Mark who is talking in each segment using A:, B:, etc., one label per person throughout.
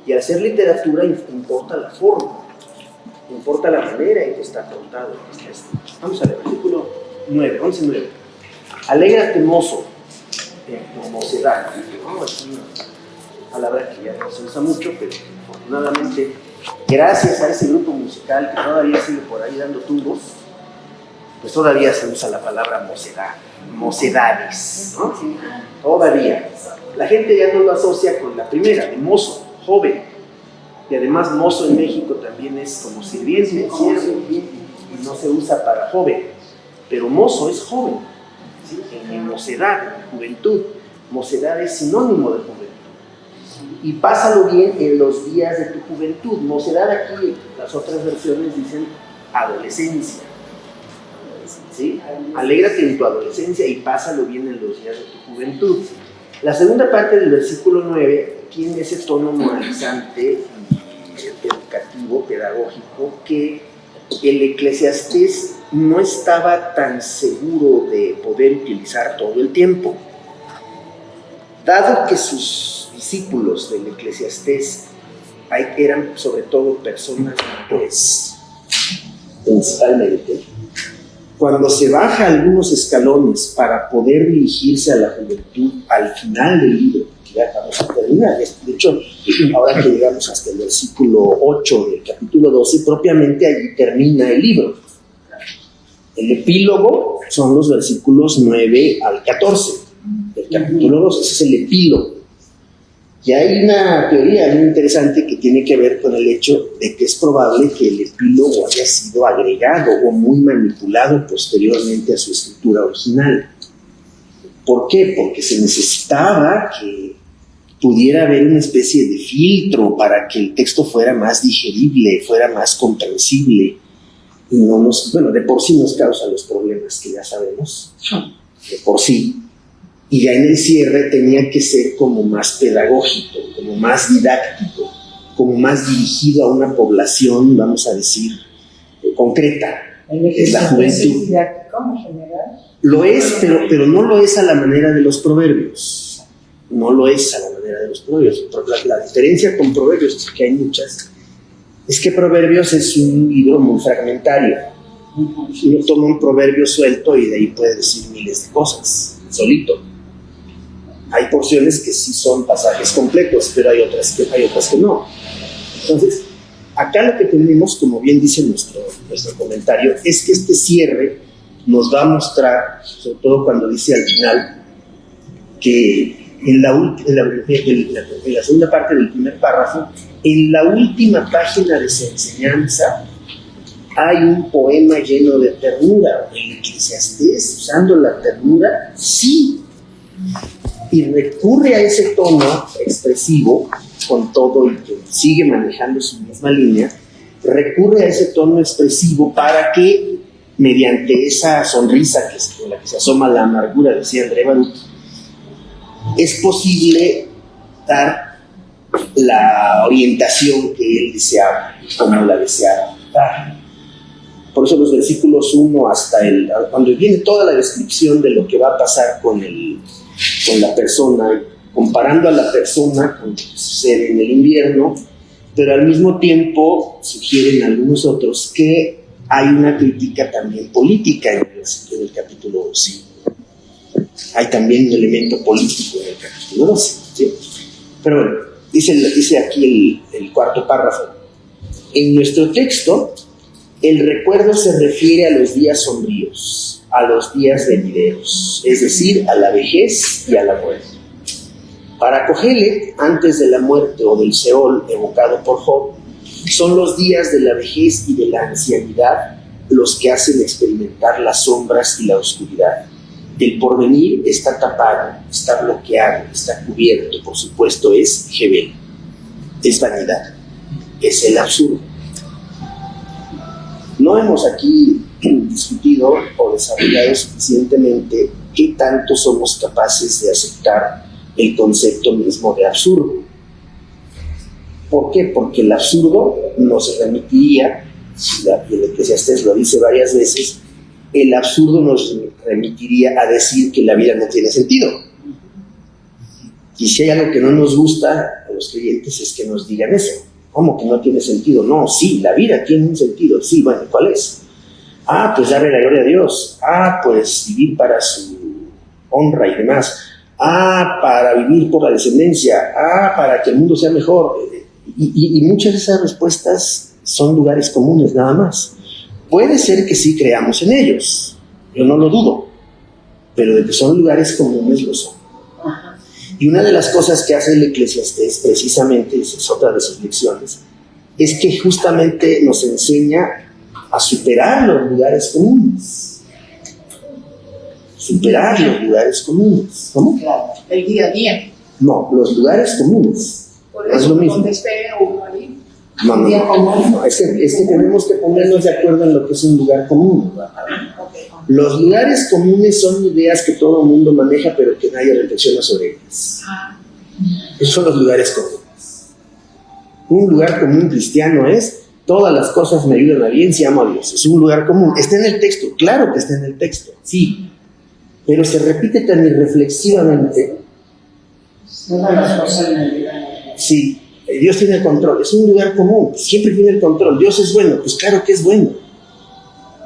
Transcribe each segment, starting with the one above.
A: Y al ser literatura importa la forma, importa la manera en que está contado. Vamos a ver, versículo 9, 11:9. Alégrate, mozo, o mocedad. ¿No? Es una palabra que ya no se usa mucho, pero afortunadamente, gracias a ese grupo musical que todavía sigue por ahí dando tumbos, pues todavía se usa la palabra mocedad, mocedades, ¿no? Todavía. La gente ya no lo asocia con la primera, de mozo, joven. Y además mozo en México también es como sirviente, siervo, y no se usa para joven. Pero mozo es joven, ¿sí? En mocedad, en juventud. Mocedad es sinónimo de juventud. Y pásalo bien en los días de tu juventud. Mocedad aquí, las otras versiones dicen adolescencia. ¿Sí? Alégrate en tu adolescencia y pásalo bien en los días de tu juventud. La segunda parte del versículo 9 tiene ese tono moralizante, educativo, pedagógico, que el Eclesiastés no estaba tan seguro de poder utilizar todo el tiempo. Dado que sus discípulos del Eclesiastés eran sobre todo personas mayores, principalmente, cuando se baja algunos escalones para poder dirigirse a la juventud al final del libro, que ya vamos a terminar, de hecho, ahora que llegamos hasta el versículo 8 del capítulo 12, propiamente allí termina el libro. El epílogo son los versículos 9 al 14 del capítulo 12, ese es el epílogo. Y hay una teoría muy interesante que tiene que ver con el hecho de que es probable que el epílogo haya sido agregado o muy manipulado posteriormente a su escritura original. ¿Por qué? Porque se necesitaba que pudiera haber una especie de filtro para que el texto fuera más digerible, fuera más comprensible. Y no de por sí nos causa los problemas que ya sabemos, de por sí. Y ya en el cierre tenía que ser como más pedagógico, como más didáctico, como más dirigido a una población, vamos a decir, concreta. Es la juventud. Lo es, pero no lo es a la manera de los proverbios. No lo es a la manera de los proverbios. La diferencia con proverbios, que hay muchas, es que proverbios es un libro muy fragmentario. Uno toma un proverbio suelto y de ahí puede decir miles de cosas, solito. Hay porciones que sí son pasajes completos, pero hay otras que no. Entonces, acá lo que tenemos, como bien dice nuestro comentario, es que este cierre nos va a mostrar, sobre todo cuando dice al final, que en la segunda parte del primer párrafo, en la última página de su enseñanza, hay un poema lleno de ternura. El Eclesiastés, usando la ternura, sí, y recurre a ese tono expresivo, con todo y que sigue manejando su misma línea, recurre a ese tono expresivo para que, mediante esa sonrisa con la que se asoma la amargura, decía André Baruch, es posible dar la orientación que él deseaba, como la deseaba dar. Por eso los versículos 1 hasta cuando viene toda la descripción de lo que va a pasar con la persona, comparando a la persona con lo que sucede en el invierno, pero al mismo tiempo sugieren algunos otros que hay una crítica también política en el capítulo 5. Hay también un elemento político en el capítulo 12, ¿sí? Pero bueno, dice aquí el cuarto párrafo. En nuestro texto, el recuerdo se refiere a los días sombríos, a los días venideros, es decir, a la vejez y a la muerte. Para Kohelet, antes de la muerte o del Seol evocado por Job, son los días de la vejez y de la ancianidad los que hacen experimentar las sombras y la oscuridad. El porvenir está tapado, está bloqueado, está cubierto, por supuesto, es Hebel, es vanidad, es el absurdo. No hemos aquí discutido o desarrollado suficientemente qué tanto somos capaces de aceptar el concepto mismo de absurdo. ¿Por qué? Porque el absurdo nos remitiría, y el Eclesiastés lo dice varias veces, el absurdo nos remitiría a decir que la vida no tiene sentido. Y si hay algo que no nos gusta, los creyentes es que nos digan eso. ¿Cómo que no tiene sentido? No, sí, la vida tiene un sentido. Sí, bueno, ¿cuál es? Pues darle la gloria a Dios. Pues vivir para su honra y demás. Para vivir por la descendencia. Para que el mundo sea mejor. Y muchas de esas respuestas son lugares comunes nada más. Puede ser que sí creamos en ellos, yo no lo dudo, pero de que son lugares comunes lo son. Y una de las cosas que hace el Eclesiastés, precisamente, esa es otra de sus lecciones, es que justamente nos enseña a superar los lugares comunes. Superar los lugares comunes. ¿Cómo?
B: Claro, el día a día.
A: No, los lugares comunes.
B: Por eso,
A: es lo mismo.
B: ¿dónde esté uno ahí?
A: No, es que tenemos que ponernos de acuerdo en lo que es un lugar común. Los lugares comunes son ideas que todo el mundo maneja, pero que nadie reflexiona sobre ellas. Esos son los lugares comunes. Un lugar común cristiano es: todas las cosas me ayudan a bien si amo a Dios. Es un lugar común. Está en el texto, claro que está en el texto, sí. Pero se repite tan irreflexivamente.
B: Todas las cosas me ayudan a bien.
A: Sí, Dios tiene el control. Es un lugar común, siempre tiene el control. Dios es bueno, pues claro que es bueno.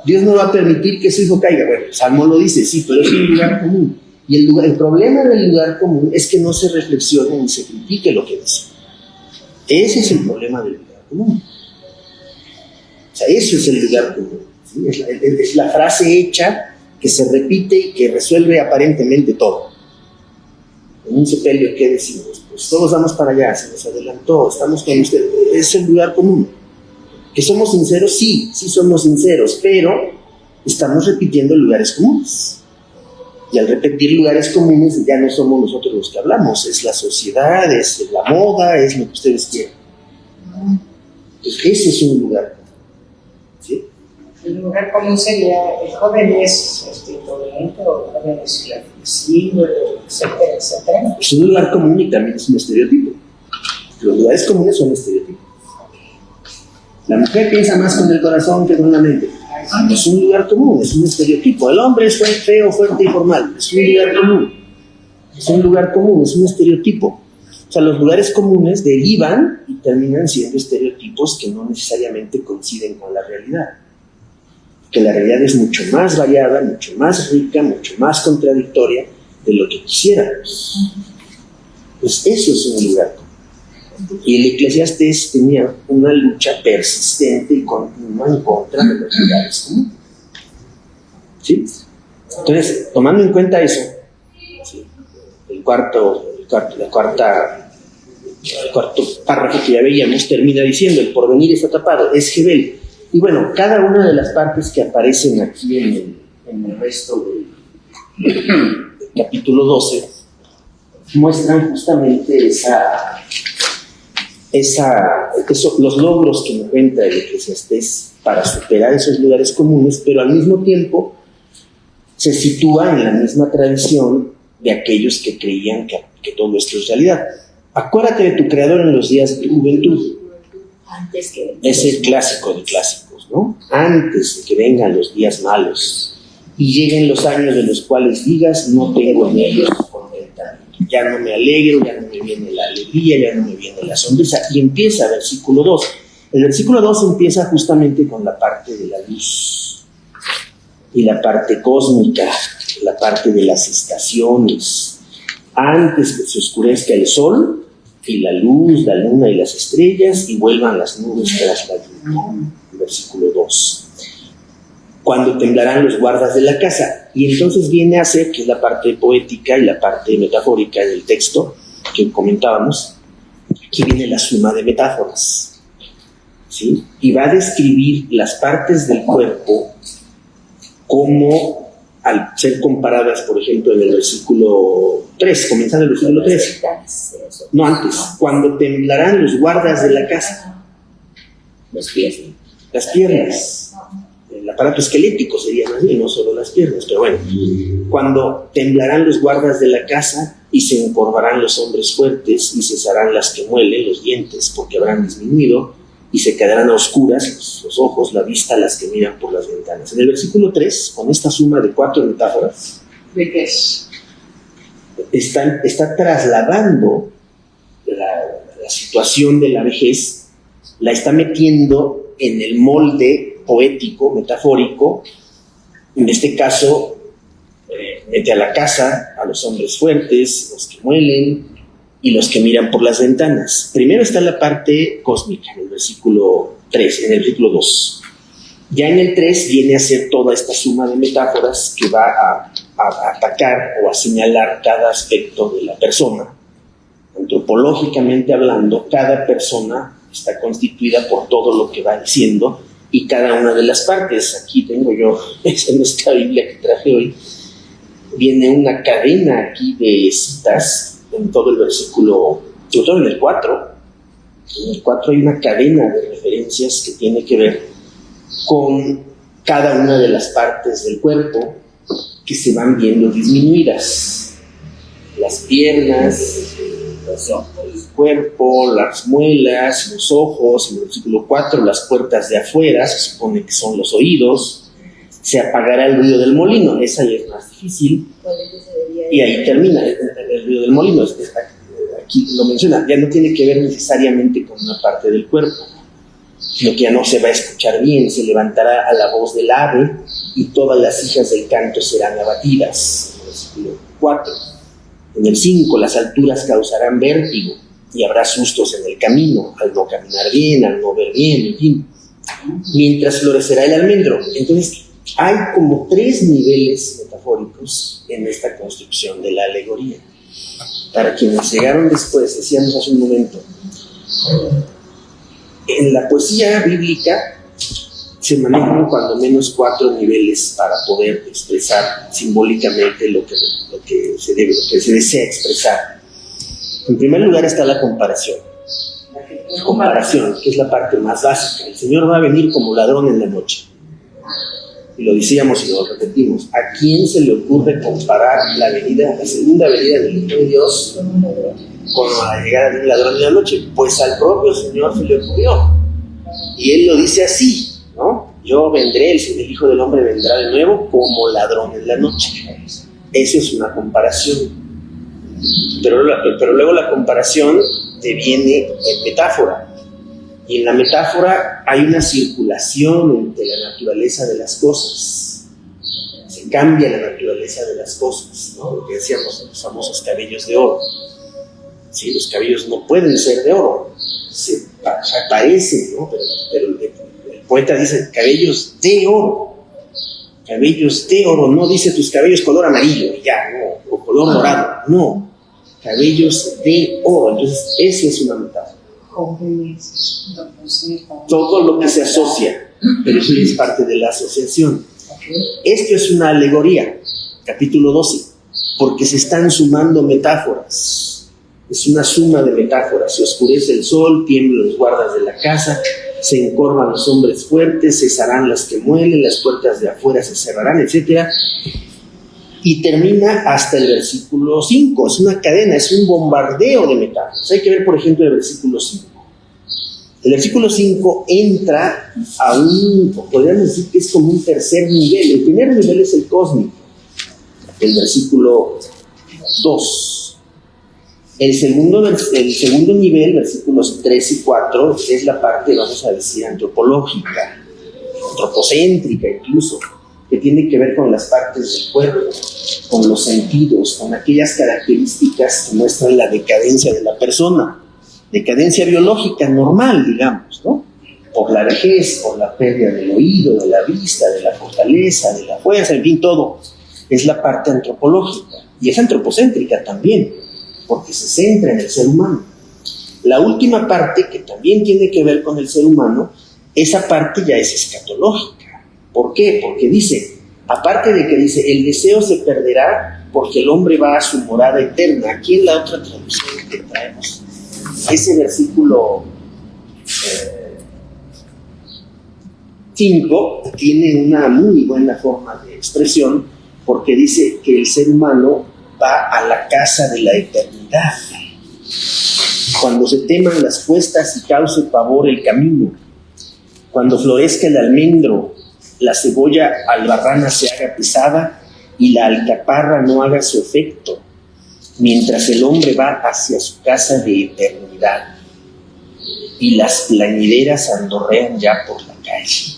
A: Dios no va a permitir que su hijo caiga. Bueno, el Salmo lo dice, sí, pero es un lugar común. Y el problema del lugar común es que no se reflexione ni se critique lo que dice. Ese es el problema del lugar común. O sea, eso es el lugar común, ¿sí? Es la frase hecha que se repite y que resuelve aparentemente todo. En un sepelio, ¿qué decimos? Pues todos vamos para allá, se nos adelantó, estamos con usted. Es el lugar común. ¿Que somos sinceros? Sí somos sinceros, pero estamos repitiendo lugares comunes. Y al repetir lugares comunes ya no somos nosotros los que hablamos, es la sociedad, es la moda, es lo que ustedes quieran. Entonces ese es un lugar común, ¿sí?
B: El lugar común sería: el joven es indolente, o el joven es flexible, etcétera, etcétera.
A: Es un lugar común y también es un estereotipo. Los lugares comunes son estereotipos. La mujer piensa más con el corazón que con la mente. Es un lugar común, es un estereotipo. El hombre es feo, fuerte y formal. Es un lugar común. Es un lugar común, es un estereotipo. O sea, los lugares comunes derivan y terminan siendo estereotipos que no necesariamente coinciden con la realidad. Que la realidad es mucho más variada, mucho más rica, mucho más contradictoria de lo que quisiéramos. Pues eso es un lugar común. Y el Eclesiastés tenía una lucha persistente y continua en contra de los lugares comunes. ¿Sí? Entonces, tomando en cuenta eso, ¿sí? el cuarto párrafo que ya veíamos termina diciendo: el porvenir está tapado, es Jebel. Y bueno, cada una de las partes que aparecen aquí en el resto del capítulo 12 muestran justamente los logros que encuentra el Eclesiastés para superar esos lugares comunes, pero al mismo tiempo se sitúa en la misma tradición de aquellos que creían que todo esto es realidad. Acuérdate de tu Creador en los días de tu juventud. Es el clásico de clásicos, ¿no? Antes de que vengan los días malos y lleguen los años de los cuales digas: no tengo en ellos contentamiento. Ya no me alegro, ya no me viene la alegría, ya no me viene la sonrisa. Y empieza el versículo 2. El versículo 2 empieza justamente con la parte de la luz y la parte cósmica, la parte de las estaciones. Antes que se oscurezca el sol y la luz, la luna y las estrellas, y vuelvan las nubes tras la lluvia. Versículo 2. Cuando temblarán los guardas de la casa. Y entonces viene a ser, que es la parte poética y la parte metafórica del texto que comentábamos, aquí viene la suma de metáforas, ¿sí? Y va a describir las partes del cuerpo como, al ser comparadas, por ejemplo, en el versículo 3, comenzando el versículo 3. No, antes. Cuando temblarán los guardas de la casa.
B: Los pies.
A: Las piernas. El aparato esquelético sería más bien, no solo las piernas, pero bueno. Cuando temblarán los guardas de la casa y se encorvarán los hombres fuertes y cesarán las que muelen los dientes porque habrán disminuido y se quedarán a oscuras los ojos, la vista, las que miran por las ventanas. En el versículo 3, con esta suma de 4 metáforas,
B: ¿de qué es?
A: está trasladando la situación de la vejez, la está metiendo en el molde poético, metafórico. En este caso, mete a la casa a los hombres fuertes, los que muelen y los que miran por las ventanas. Primero está la parte cósmica, en el versículo 3, en el versículo 2. Ya en el 3 viene a ser toda esta suma de metáforas que va a atacar o a señalar cada aspecto de la persona. Antropológicamente hablando, cada persona está constituida por todo lo que va diciendo y cada una de las partes. Aquí tengo yo, en esta Biblia que traje hoy, viene una cadena aquí de citas en todo el versículo, sobre todo en el 4. En el 4 hay una cadena de referencias que tiene que ver con cada una de las partes del cuerpo que se van viendo disminuidas. Las piernas, el cuerpo, las muelas, los ojos. En el versículo 4, las puertas de afuera, se supone que son los oídos. Se apagará el ruido del molino, esa ya es más difícil. Y ahí termina el ruido del molino. Aquí lo menciona, ya no tiene que ver necesariamente con una parte del cuerpo, sino que ya no se va a escuchar bien. Se levantará a la voz del ave y todas las hijas del canto serán abatidas. En el versículo 4. En el 5, las alturas causarán vértigo y habrá sustos en el camino, al no caminar bien, al no ver bien, en fin. Mientras florecerá el almendro. Entonces, hay como 3 niveles metafóricos en esta construcción de la alegoría. Para quienes llegaron después, decíamos hace un momento, en la poesía bíblica se manejan cuando menos 4 niveles para poder expresar simbólicamente lo que se desea expresar. En primer lugar está la comparación. Comparación, que es la parte más básica. El Señor va a venir como ladrón en la noche. Y lo decíamos y lo repetimos. ¿A quién se le ocurre comparar la segunda venida del Hijo de Dios con la llegada de un ladrón en la noche? Pues al propio Señor se le ocurrió. Y Él lo dice así, ¿no? Yo vendré, el Hijo del Hombre vendrá de nuevo como ladrón en la noche. Eso es una comparación. Pero luego la comparación deviene en metáfora. Y en la metáfora hay una circulación entre la naturaleza de las cosas. Se cambia la naturaleza de las cosas, ¿no? Lo que decíamos, los famosos cabellos de oro. ¿Sí? Los cabellos no pueden ser de oro, se parecen, ¿no? Pero el poeta dice cabellos de oro. Cabellos de oro, no dice tus cabellos color amarillo, ya, no, o color dorado, no. Cabellos de oro. Entonces, eso es una metáfora. Todo lo que se asocia, pero eso es parte de la asociación. Esto es una alegoría, capítulo 12, porque se están sumando metáforas. Es una suma de metáforas. Se oscurece el sol, tiemblan los guardas de la casa, se encorvan los hombres fuertes, cesarán las que muelen, las puertas de afuera se cerrarán, etc. Y termina hasta el versículo 5. Es una cadena, es un bombardeo de metáforas. Hay que ver, por ejemplo, el versículo 5. El versículo 5 entra a podríamos decir que es como un tercer nivel. El primer nivel es el cósmico. El versículo 2. El segundo nivel, versículos 3 y 4, es la parte, vamos a decir, antropológica, antropocéntrica incluso, que tiene que ver con las partes del cuerpo, con los sentidos, con aquellas características que muestran la decadencia de la persona, decadencia biológica normal, digamos, ¿no? Por la vejez, por la pérdida del oído, de la vista, de la fortaleza, de la fuerza, en fin, todo. Es la parte antropológica y es antropocéntrica también, porque se centra en el ser humano. La última parte, que también tiene que ver con el ser humano, esa parte ya es escatológica. ¿Por qué? Porque dice, aparte de que dice, el deseo se perderá porque el hombre va a su morada eterna. Aquí en la otra traducción que traemos, ese versículo 5 tiene una muy buena forma de expresión, porque dice que el ser humano va a la casa de la eternidad. Cuando se teman las cuestas y cause pavor el camino, cuando florezca el almendro, la cebolla albarrana se haga pesada y la alcaparra no haga su efecto, mientras el hombre va hacia su casa de eternidad. y las plañideras andorrean ya por la calle.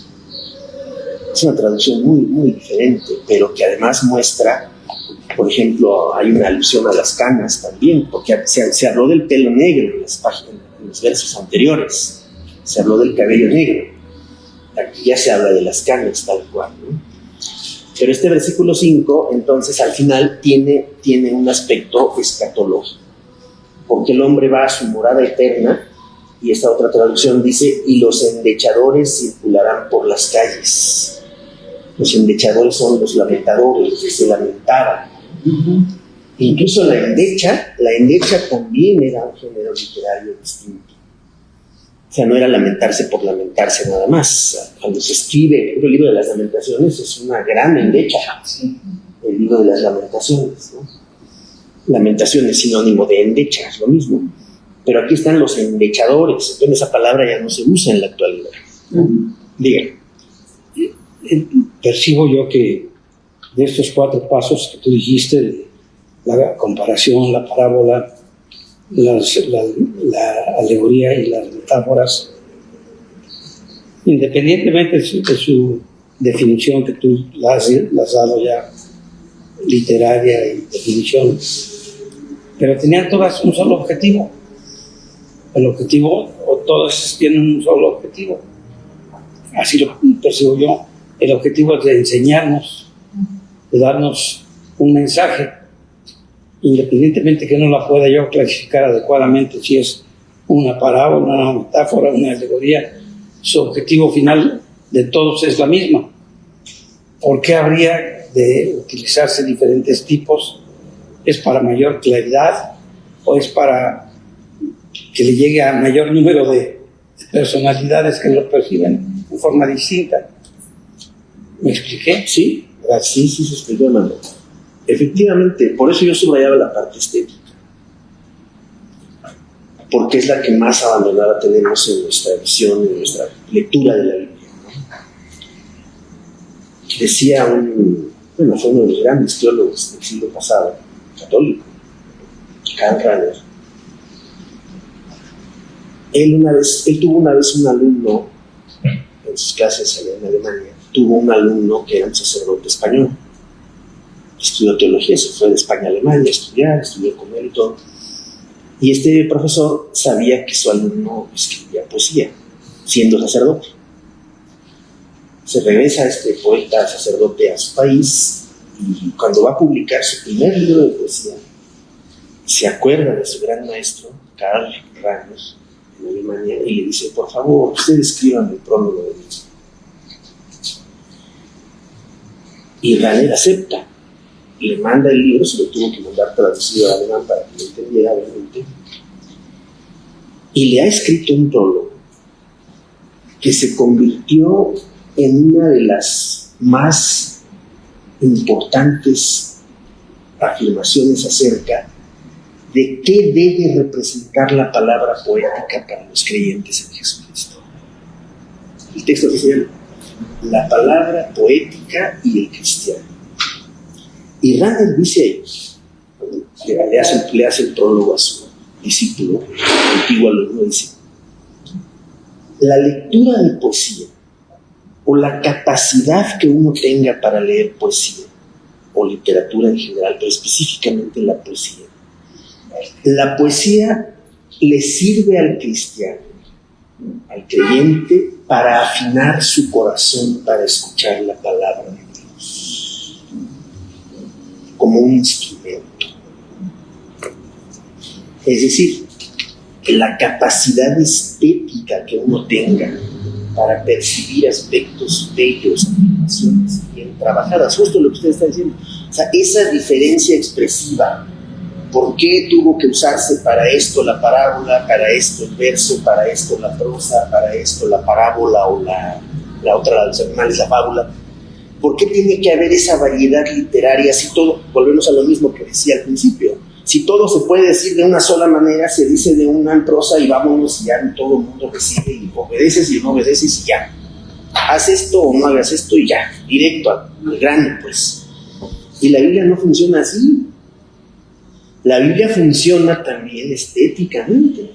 A: Es una traducción muy, muy diferente, pero que además muestra, por ejemplo, hay una alusión a las canas también, porque se habló del pelo negro en las páginas, en los versos anteriores, se habló del cabello negro, aquí ya se habla de las canas tal cual, ¿no? Pero este versículo 5, entonces, al final tiene un aspecto escatológico, porque el hombre va a su morada eterna, y esta otra traducción dice, y los endechadores circularán por las calles. Los endechadores son los lamentadores, los que se lamentaban. Incluso la endecha también era un género literario distinto. O sea, no era lamentarse por lamentarse nada más. Cuando se escribe el libro de las lamentaciones es una gran endecha. El libro de las lamentaciones, ¿no? Lamentación es sinónimo de endecha, es lo mismo. Pero aquí están los endechadores, entonces esa palabra ya no se usa en la actualidad. Dígame.
C: Percibo yo que de estos 4 pasos que tú dijiste, la comparación, la parábola, la alegoría y las metáforas, independientemente de su definición que tú la has dado ya, literaria y definición, pero tenían todas un solo objetivo. El objetivo, o todas tienen un solo objetivo. Así lo percibo yo. El objetivo es de enseñarnos, de darnos un mensaje, independientemente que no la pueda yo clasificar adecuadamente, si es una parábola, una metáfora, una alegoría. Su objetivo final de todos es la misma. ¿Por qué habría de utilizarse diferentes tipos? ¿Es para mayor claridad o es para que le llegue a mayor número de personalidades que lo perciben de forma distinta? ¿Me expliqué?
A: Sí, sí, se explicó, hermano. Efectivamente, por eso yo subrayaba la parte estética, porque es la que más abandonada tenemos en nuestra visión, en nuestra lectura de la Biblia, ¿no? Decía fue uno de los grandes teólogos del siglo pasado, católico, Karl Rahner. Él tuvo una vez un alumno en sus clases en Alemania, tuvo un alumno que era un sacerdote español, estudió teología, se fue de España a Alemania a estudiar, estudió con él y todo, y este profesor sabía que su alumno escribía poesía, siendo sacerdote. Se regresa este poeta sacerdote a su país, y cuando va a publicar su primer libro de poesía, se acuerda de su gran maestro, Karl Rahner, en Alemania, y le dice, por favor, usted escriban el prólogo de mí. Y Rahner acepta, le manda el libro, se lo tuvo que mandar traducido al alemán para que lo entendiera obviamente, y le ha escrito un prólogo que se convirtió en una de las más importantes afirmaciones acerca de qué debe representar la palabra poética para los creyentes en Jesucristo. El texto que se llama La palabra poética y el cristiano. Y Rahner dice ahí, le hace el prólogo a su discípulo, antiguo alumno, dice: la lectura de poesía, o la capacidad que uno tenga para leer poesía, o literatura en general, pero específicamente la poesía le sirve al cristiano, al creyente, para afinar su corazón para escuchar la palabra de Dios, como un instrumento. Es decir, la capacidad estética que uno tenga para percibir aspectos bellos, afirmaciones bien trabajadas, justo lo que usted está diciendo. O sea, esa diferencia expresiva, ¿por qué tuvo que usarse para esto la parábola, para esto el verso, para esto la prosa, para esto la parábola o la otra de los animales, la fábula? ¿Por qué tiene que haber esa variedad literaria? Si todo, volvemos a lo mismo que decía al principio, si todo se puede decir de una sola manera, se dice de una en prosa y vámonos, y ya todo el mundo recibe y obedeces y no obedeces y ya. Haz esto o no hagas esto y ya, directo al grano, pues. Y la Biblia no funciona así. La Biblia funciona también estéticamente.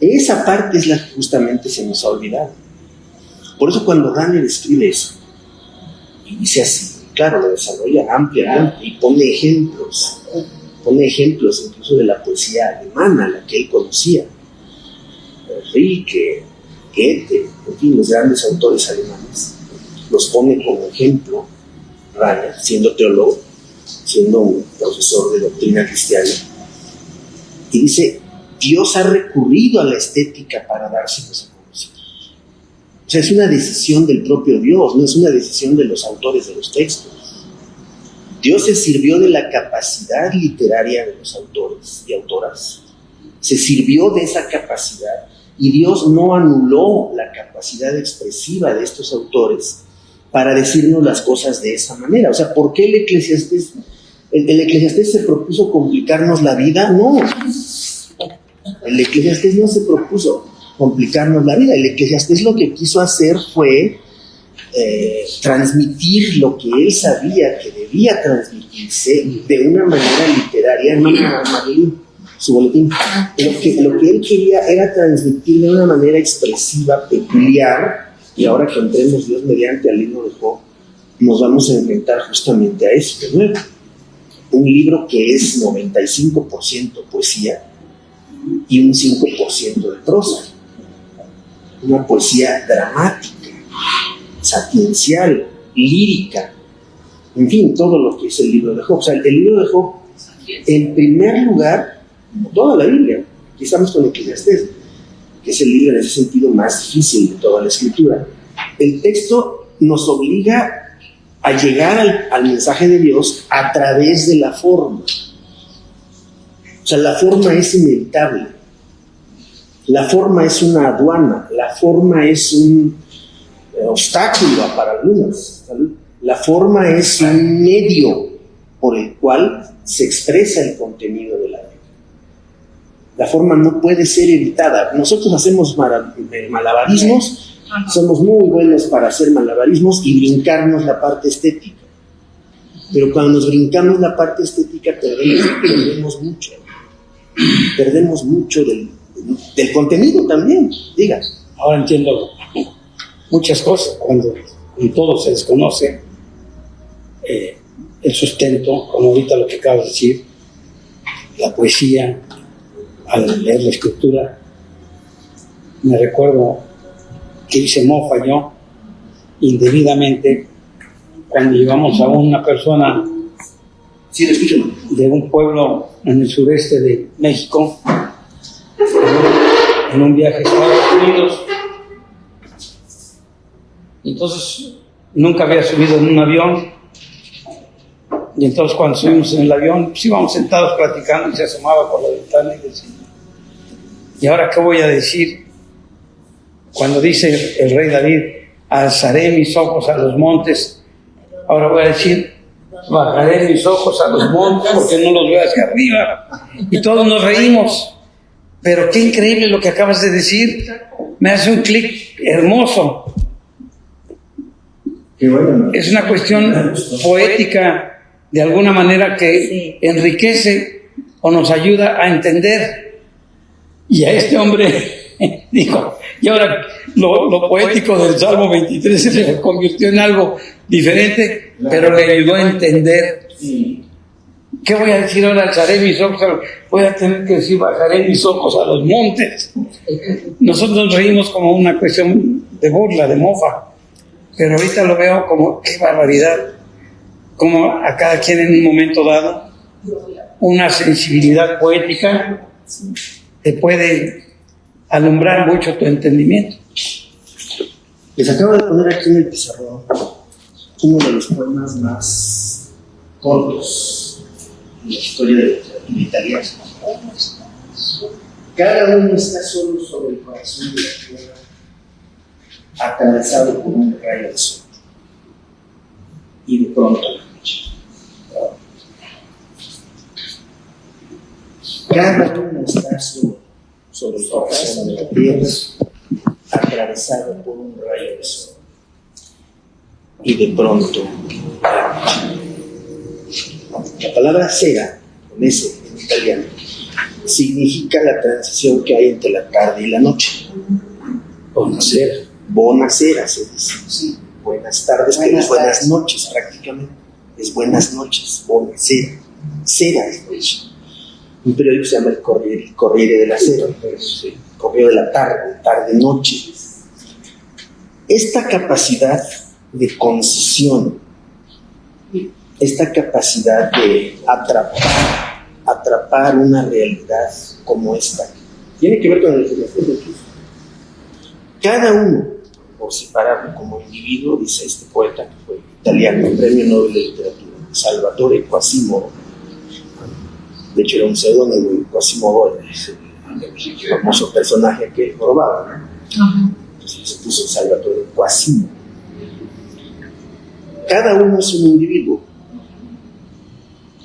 A: Esa parte es la que justamente se nos ha olvidado. Por eso cuando Daniel escribe eso, y dice así, claro, lo desarrolla ampliamente y pone ejemplos incluso de la poesía alemana, la que él conocía, Rilke, Goethe, en fin, los grandes autores alemanes, los pone como ejemplo, Daniel, siendo teólogo, siendo un profesor de doctrina cristiana, y dice, Dios ha recurrido a la estética para dárselos a conocer. O sea, es una decisión del propio Dios, no es una decisión de los autores de los textos. Dios se sirvió de la capacidad literaria de los autores y autoras, se sirvió de esa capacidad, y Dios no anuló la capacidad expresiva de estos autores para decirnos las cosas de esa manera. O sea, ¿por qué el Eclesiastés se propuso complicarnos la vida? No. El Eclesiastés no se propuso complicarnos la vida. El Eclesiastés lo que quiso hacer fue transmitir lo que él sabía que debía transmitirse de una manera literaria. Hermana Marilyn, su boletín. Lo que él quería era transmitir de una manera expresiva, peculiar, y ahora que entremos Dios mediante al libro de Job, nos vamos a enfrentar justamente a eso de nuevo. Un libro que es 95% poesía y un 5% de prosa. Una poesía dramática, sapiencial, lírica, en fin, todo lo que es el libro de Job. O sea, el libro de Job, en primer lugar, como toda la Biblia, aquí estamos con Eclesiastés, que es el libro en ese sentido más difícil de toda la escritura. El texto nos obliga a llegar al mensaje de Dios a través de la forma. O sea, la forma es inevitable. La forma es una aduana, la forma es un obstáculo para algunos. La forma es un medio por el cual se expresa el contenido de la vida. La forma no puede ser evitada. Nosotros hacemos malabarismos, somos muy buenos para hacer malabarismos y brincarnos la parte estética. Pero cuando nos brincamos la parte estética perdemos mucho del contenido también, diga.
C: Ahora entiendo muchas cosas cuando todo se desconoce, el sustento, como ahorita lo que acabas de decir, la poesía, al leer la escritura. Me recuerdo que hice mofa yo indebidamente cuando llevamos a una persona de un pueblo en el sureste de México en un viaje a Estados Unidos. Entonces nunca había subido en un avión, y entonces cuando subimos en el avión pues íbamos sentados platicando y se asomaba por la ventana y decía, ¿y ahora qué voy a decir? Cuando dice el rey David, alzaré mis ojos a los montes, ahora voy a decir, bajaré mis ojos a los montes porque no los veo hacia arriba. Y todos nos reímos. Pero qué increíble lo que acabas de decir. Me hace un clic hermoso. Es una cuestión poética, de alguna manera, que enriquece o nos ayuda a entender. Y a este hombre dijo, y ahora lo poético del Salmo 23 se convirtió en algo diferente, pero le ayudó a entender. ¿Qué voy a decir ahora? Alzaré mis ojos, voy a tener que decir, bajaré mis ojos a los montes. Nosotros nos reímos como una cuestión de burla, de mofa, pero ahorita lo veo como, qué barbaridad, como a cada quien en un momento dado, una sensibilidad poética te puede alumbrar mucho tu entendimiento.
A: Les acabo de poner aquí en el pizarrón uno de los poemas más cortos en la historia de la literatura italiana. Cada uno está solo sobre el corazón de la tierra, atravesado por un rayo de sol. Y de pronto la noche. Cada uno está sobre el corazón de la tierra, atravesado por un rayo de sol. Y de pronto la noche. La palabra sera, con ese en italiano, significa la transición que hay entre la tarde y la noche.
C: Bonacer.
A: Bonacera se dice.
B: Sí.
A: Buenas tardes,
B: Buenas
A: pero es buenas
B: tardes.
A: noches prácticamente. Es buenas noches, bonacera. Cera es de hecho. Un periódico se llama el Corriere de la Sera,
C: Sí.
A: Correo de la tarde, tarde-noche. Esta capacidad de concisión, esta capacidad de atrapar una realidad como esta, tiene que ver con el filosofía. Cada uno, por separado como individuo, dice este poeta que fue italiano, premio Nobel de Literatura, Salvatore Quasimodo. De hecho era un seudónimo, Quasimodo, el famoso personaje que robaba, ¿no? Entonces se puso Salvatore Quasimodo. Cada uno es un individuo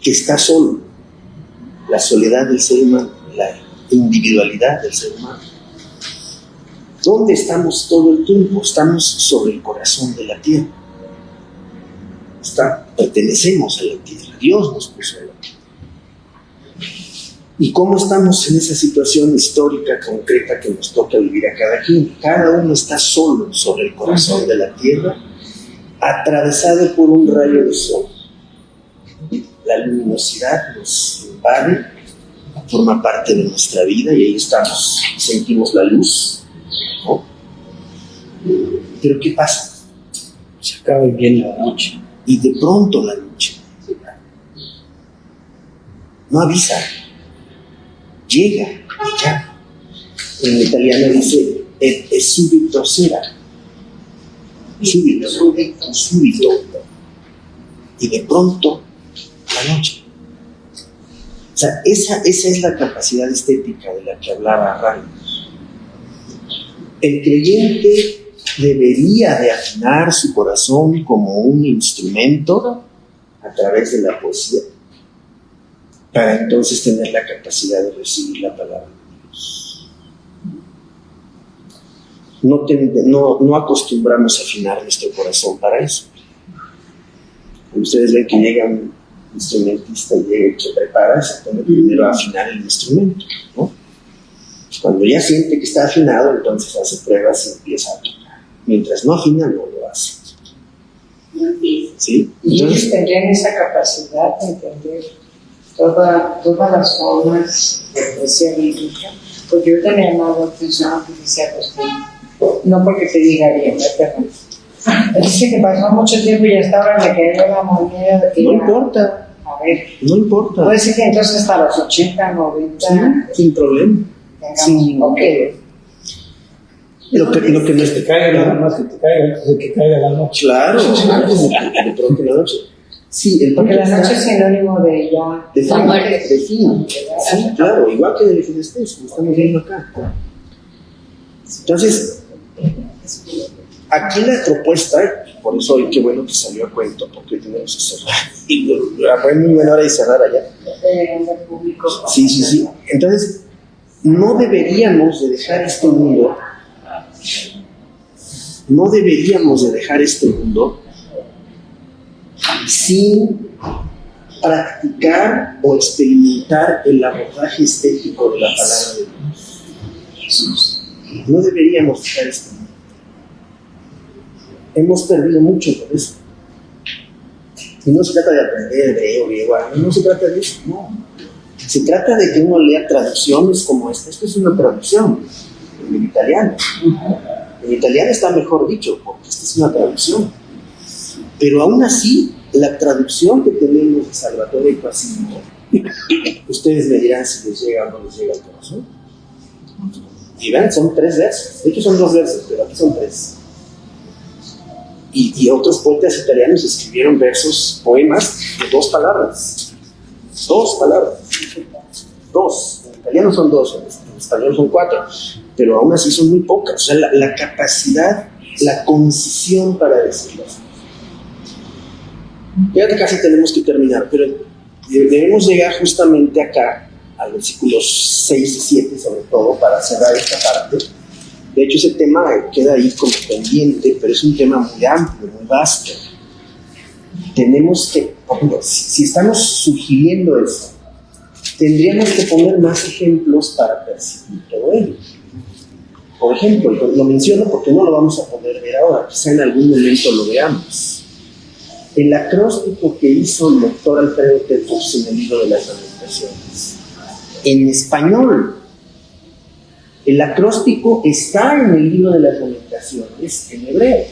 A: que está solo. La soledad del ser humano, la individualidad del ser humano. ¿Dónde estamos todo el tiempo? Estamos sobre el corazón de la tierra. Pertenecemos a la tierra. Dios nos puso a la tierra. ¿Y cómo estamos en esa situación histórica concreta que nos toca vivir a cada quien? Cada uno está solo sobre el corazón de la tierra, atravesado por un rayo de sol. La luminosidad nos invade, forma parte de nuestra vida y ahí estamos, sentimos la luz, ¿no? Pero ¿qué pasa?
C: Se acaba bien la noche.
A: Y de pronto la noche no avisa, llega y ya. En italiano dice è subito sera, súbito, y de pronto la noche. O sea, esa es la capacidad estética de la que hablaba Rand. El creyente debería de afinar su corazón como un instrumento a través de la poesía, para entonces tener la capacidad de recibir la palabra de Dios. No acostumbramos a afinar nuestro corazón para eso. Cuando ustedes ven que llega un instrumentista y llega y se prepara, se pone primero a afinar el instrumento, ¿no? Cuando ya siente que está afinado, entonces hace pruebas y empieza a tocar. Mientras no afina, no lo hace. ¿Sí?
B: Y ellos tendrían esa capacidad de entender todas las formas de poesía bíblica, porque yo tenía llamado la atención a lo que decía Agustín, no porque te diga bien, pero dice que pasó mucho tiempo y hasta ahora me quedé la moneda de que
A: No importa,
B: a ver,
A: no importa.
B: puede ser que entonces hasta los 80, 90,
A: Sí, sin problema. Sí.
B: ok.
A: Lo que no es
C: Que te caiga nada más, que te caiga antes de que caiga la noche.
A: claro, de pronto en la noche. Sí, el
B: Porque la
A: punto
B: noche es
A: está
B: sinónimo de ya.
A: de fin. Sí, claro, igual que del Ecclesiastes, como estamos viendo acá. Entonces, aquí la propuesta, por eso hoy qué bueno que salió a cuento, porque hoy tenemos que cerrar. Y fue muy buena hora de cerrar allá.
B: Público.
A: Sí. Entonces, no deberíamos de dejar este mundo. No deberíamos de dejar este mundo sin practicar o experimentar el abordaje estético de la palabra de Dios. No deberíamos dejar este mundo. Hemos perdido mucho por eso. Y no se trata de aprender hebreo, griego, no se trata de eso, no. Se trata de que uno lea traducciones como esta. Esto es una traducción en italiano. En italiano está mejor dicho, porque esta es una traducción. Pero aún así, la traducción que tenemos de Salvatore Quasimodo, ustedes me dirán si les llega o no les llega al corazón. Y vean, son 3 versos. De hecho son 2 versos, pero aquí son 3. Y otros poetas italianos escribieron poemas de 2 palabras. 2 palabras. 2. En italiano son 2, en español son 4. Pero aún así son muy pocas. O sea, la capacidad, la concisión para decirlas. Ya casi tenemos que terminar, pero debemos llegar justamente acá, al versículos 6 y 7 sobre todo, para cerrar esta parte. De hecho, ese tema queda ahí como pendiente, pero es un tema muy amplio, muy vasto. Tenemos que, por ejemplo, si estamos sugiriendo eso, tendríamos que poner más ejemplos para percibir todo ello. Por ejemplo, lo menciono porque no lo vamos a poder ver ahora, quizá en algún momento lo veamos. El acróstico que hizo el doctor Alfredo Tepos en el libro de las Lamentaciones, en español. El acróstico está en el libro de las Lamentaciones en hebreo.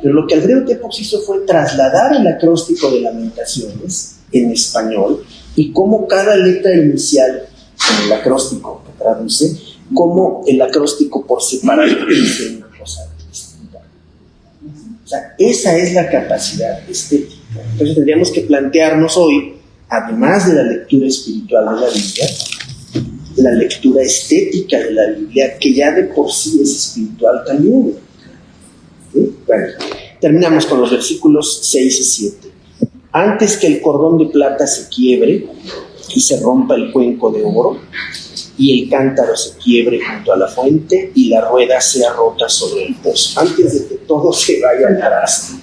A: Pero lo que Alfredo Tepos hizo fue trasladar el acróstico de Lamentaciones en español y cómo cada letra inicial en el acróstico que traduce, cómo el acróstico por separado dice una cosa distinta. O sea, esa es la capacidad estética. Entonces tendríamos que plantearnos hoy, además de la lectura espiritual de la Biblia, la lectura estética de la Biblia, que ya de por sí es espiritual también. ¿Sí? Bueno, terminamos con los versículos 6 y 7. Antes que el cordón de plata se quiebre y se rompa el cuenco de oro, y el cántaro se quiebre junto a la fuente y la rueda sea rota sobre el pozo. Antes de que todo se vaya al traste.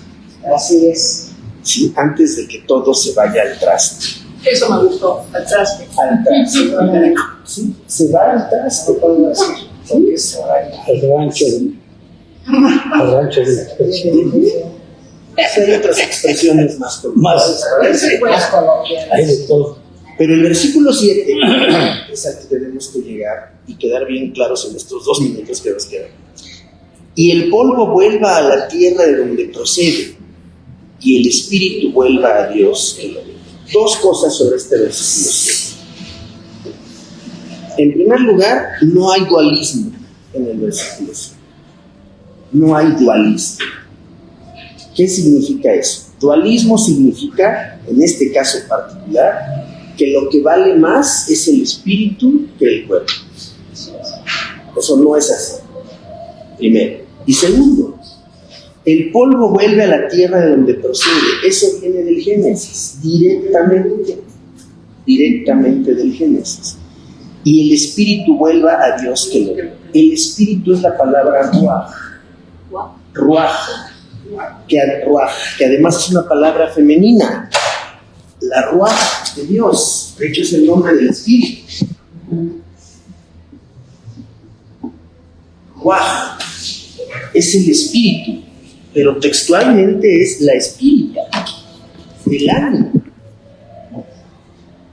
B: Así es.
A: Sí, antes de que todo se vaya al traste.
B: Eso me gustó, al traste.
A: Al traste. Sí, se va al traste, puedo decir. Porque se va
C: al rancho de la expresión.
A: Hay otras expresiones más coloquiales.
C: Hay de todo.
A: Pero el versículo 7 es al que tenemos que llegar y quedar bien claros en estos 2 minutos que nos quedan. Y el polvo vuelva a la tierra de donde procede, y el espíritu vuelva a Dios que lo ve. 2 cosas sobre este versículo 7. En primer lugar, no hay dualismo en el versículo 7. No hay dualismo. ¿Qué significa eso? Dualismo significa, en este caso particular, que lo que vale más es el espíritu que el cuerpo. Eso no es así. Primero. Y segundo, el polvo vuelve a la tierra de donde procede. Eso viene del Génesis, directamente del Génesis. Y el espíritu vuelva a Dios que lo ve. El espíritu es la palabra ruaj, que además es una palabra femenina. La ruaj de Dios, de hecho es el nombre del espíritu. Ruaj es el espíritu, pero textualmente es la espírita, el ánimo.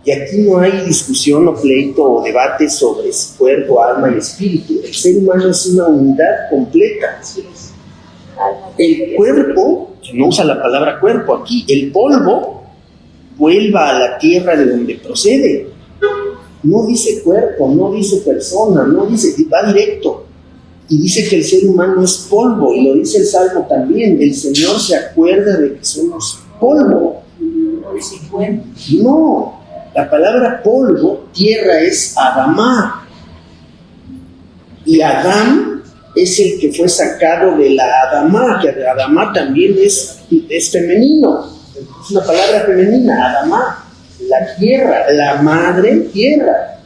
A: Y aquí no hay discusión o pleito o debate sobre si cuerpo, alma y espíritu. El ser humano es una unidad completa. El cuerpo, que no usa la palabra cuerpo aquí, el polvo, vuelva a la tierra de donde procede. No dice cuerpo, no dice persona, no dice, va directo. Y dice que el ser humano es polvo, y lo dice el Salmo también. El Señor se acuerda de que somos polvo. No, la palabra polvo, tierra, es Adamá. Y Adán es el que fue sacado de la Adamá, que Adamá también es femenino. Es una palabra femenina, Adamá, la tierra, la madre tierra.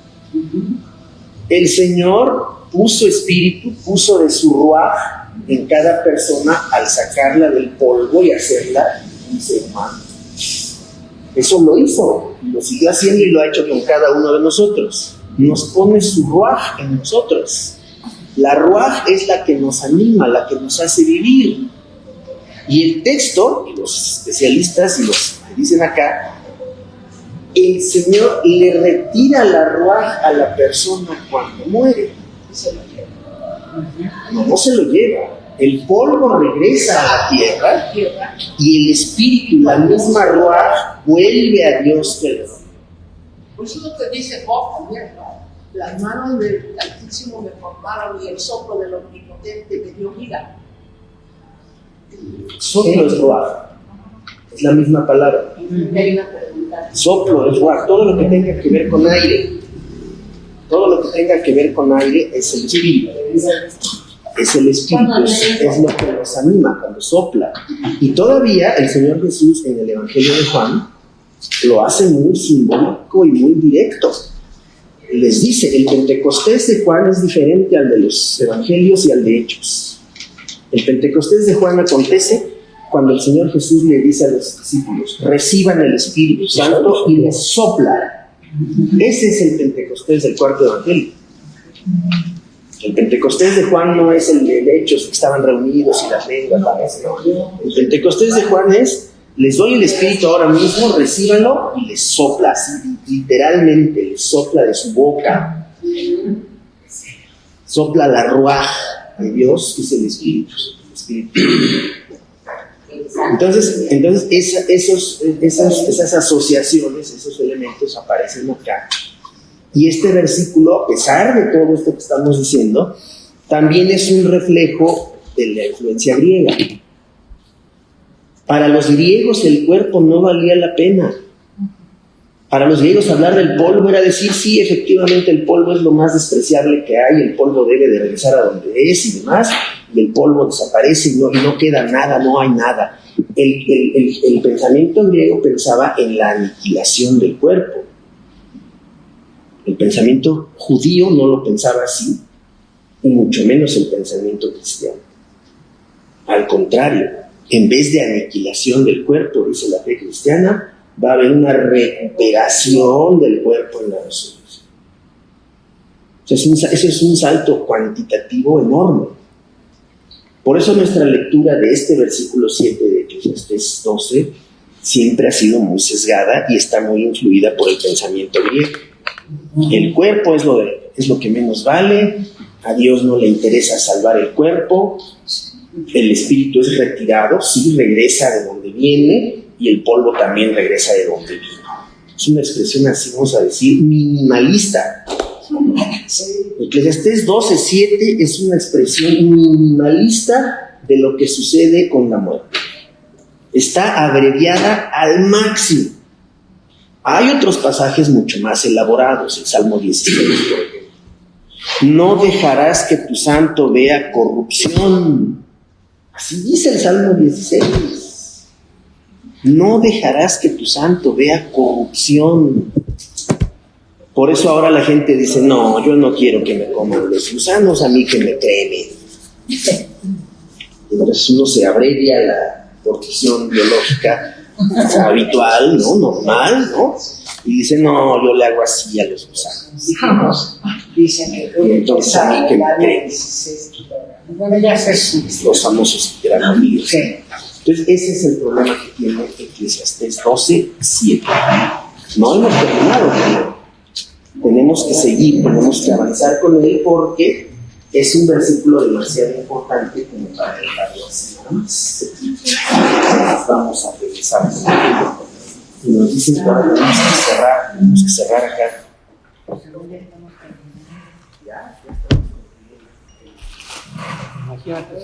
A: El Señor puso espíritu, puso de su ruaj en cada persona al sacarla del polvo y hacerla un ser humano. Eso lo hizo, lo siguió haciendo y lo ha hecho con cada uno de nosotros. Nos pone su ruaj en nosotros. La ruaj es la que nos anima, la que nos hace vivir. Y el texto, y los especialistas y los que dicen acá, el Señor le retira la ruaj a la persona cuando muere. No se lo lleva. El polvo regresa a la tierra y el espíritu, la misma ruaj, vuelve a Dios que lo ve.
D: Por eso lo que dice Job también, ¿no? Las manos del Altísimo me formaron y el soplo del Omnipotente me dio vida.
A: Soplo es ruaj, es la misma palabra.
D: Hay una pregunta.
A: Soplo es ruaj, todo lo que tenga que ver con aire. Todo lo que tenga que ver con aire es el espíritu. Es el espíritu, es lo que nos anima cuando sopla. Y todavía el Señor Jesús en el Evangelio de Juan lo hace muy simbólico y muy directo. Les dice, el Pentecostés de Juan es diferente al de los Evangelios y al de Hechos. El Pentecostés de Juan acontece cuando el Señor Jesús le dice a los discípulos, reciban el Espíritu Santo y les sopla. Ese es el Pentecostés del cuarto evangelio. El Pentecostés de Juan no es el de Hechos, que estaban reunidos y las lenguas, no. El Pentecostés de Juan es: les doy el Espíritu ahora mismo, recíbanlo, y les sopla así, literalmente les sopla de su boca. Sopla la ruaj de Dios, que es el Espíritu. Entonces esas asociaciones, esos elementos aparecen acá. Y este versículo, a pesar de todo esto que estamos diciendo, también es un reflejo de la influencia griega. Para los griegos el cuerpo no valía la pena. Para los griegos hablar del polvo era decir: sí, efectivamente el polvo es lo más despreciable que hay, el polvo debe de regresar a donde es y demás, y el polvo desaparece y no queda nada, no hay nada. El pensamiento griego pensaba en la aniquilación del cuerpo. El pensamiento judío no lo pensaba así, y mucho menos el pensamiento cristiano. Al contrario, en vez de aniquilación del cuerpo, dice la fe cristiana, va a haber una recuperación del cuerpo en la resurrección. Ese es un salto cuantitativo enorme. Por eso nuestra lectura de este versículo 7 de Eclesiastés 12 siempre ha sido muy sesgada y está muy influida por el pensamiento griego. El cuerpo es lo que menos vale, a Dios no le interesa salvar el cuerpo, el espíritu es retirado, sí, regresa de donde viene, y el polvo también regresa de donde vino. Es una expresión así, vamos a decir, minimalista. Eclesiastés 12:7 es una expresión minimalista de lo que sucede con la muerte. Está abreviada al máximo. Hay otros pasajes mucho más elaborados, el Salmo 16, por ejemplo. No dejarás que tu santo vea corrupción. Así dice el Salmo 16. No dejarás que tu santo vea corrupción. Por eso ahora la gente dice: no, yo no quiero que me coman los gusanos, a mí que me cremen. Entonces uno se abrevia la corrupción biológica habitual, ¿no? Normal, ¿no? Y dice: no, yo le hago así a los gusanos.
B: Dicen que
A: entonces a mí que me cremen.
B: Bueno, ya sé.
A: Los famosos granolitos. Entonces ese es el problema que tiene Eclesiastés 12:7. No hemos terminado con él. Tenemos que seguir, tenemos que avanzar con él, porque es un versículo demasiado importante como para dejarlo así nada más. Vamos a regresar con él. Y nos dicen que ahora tenemos que cerrar acá. Ya estamos.
C: Imagínate.